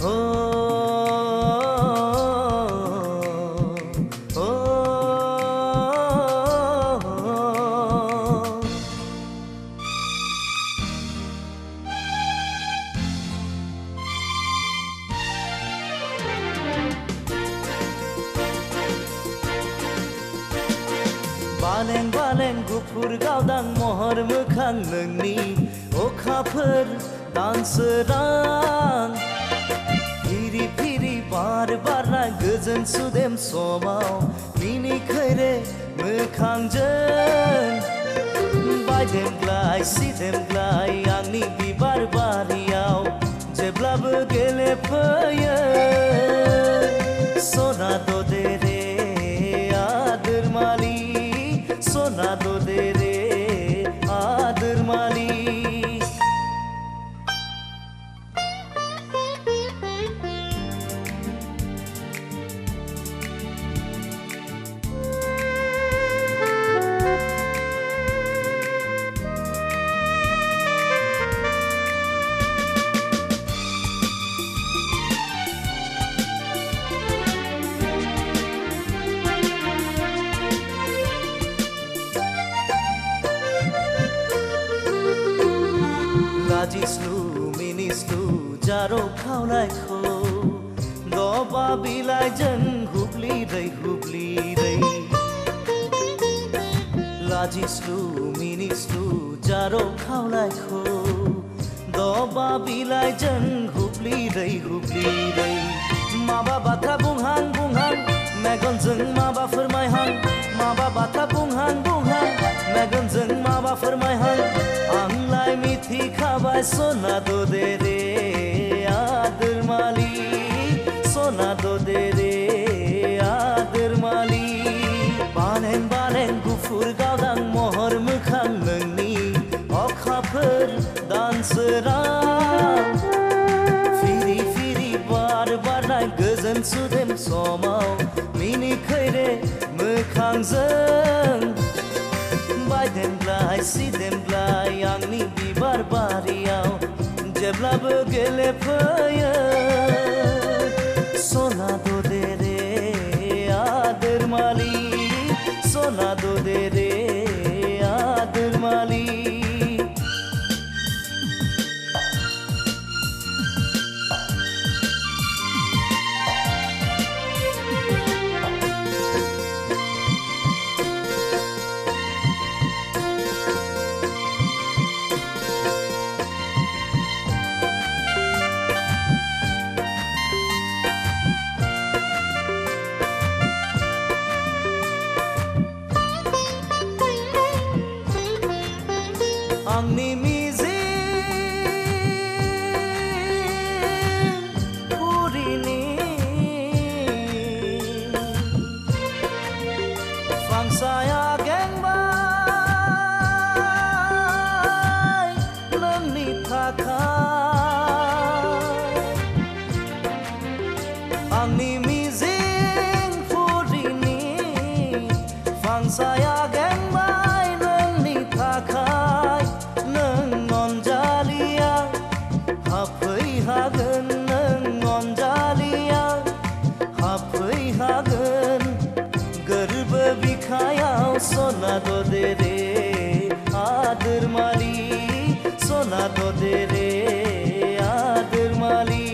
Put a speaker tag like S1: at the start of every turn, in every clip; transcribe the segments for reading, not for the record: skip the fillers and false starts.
S1: ओ ओ बालें बालें गुफुर गावदां महर मोखां नोंनि अखाफोर दानसोरां फिरि फिरि बार बारनाय गोजोन सुदेम समाव मिनिखैरे मोखांजों बायदेमग्लाय सिदेमग्लाय आंनि बिबार बारियाव जेब्लाबो गेलेफैयो सना दे रे आदोरमालि सना दे रे आदोरमालि लाजिस्लु मिनिस्लु जारो खावनायखौ दबा बिलाइजों हुब्लिरै हुब्लिरै लाजिस्लु मिनिस्लु जारो खावनायखौ दबा बिलाइजों हुब्लिरै हुब्लिरै माबा बाथ्रा बुंहां बुंहां मेगनजों माबा फोरमायहां माबा बाथ्रा बुंहां बुंहां मेगनजों माबा फोरमायहां आंलाय मिथिखाबाय सना दे रे आदोरमालि सना दे रे आदोरमालि बालें बालें गुफुर गावदां महर मोखां नोंनि अखाफोर दानसोरां फिरि फिरि बार बारनाय गोजोन सुदेम समाव मिनिखैरे मोखांजों बायदेमग्लाय सिदेमग्लाय आंनि बिबार बारियाव जेब्लाबो गेलेफैयो सना दे रे आदोरमालि सना दे रे आदोरमालि आंनि मिजिं पुरिनि फांसाया गेंबाय नोंनि थाखाय आंनि मिजिं पुरिनि फांसाया गेंबाय नोंनि थाखाय हाफैहागोन नों अनजालिया हाफैहागोन गोरबो बिखायाव सना दे रे आदोरमालि सना दे रे आदोरमालि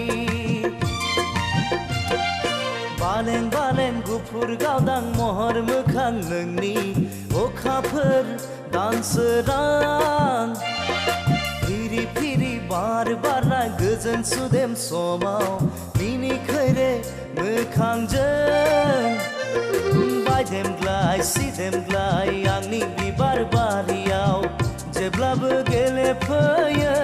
S1: बालें बालें गुफुर गावदां महर मोखां नोंनि अखाफोर दानसोरां फिरि फिरि बार बारनाय गोजोन सुदेम समाव मिनिखैरे मोखांजों बायदेमग्लाय सिदेमग्लाय आंनि बिबार बारियाव जेब्लाबो गेलेफैयो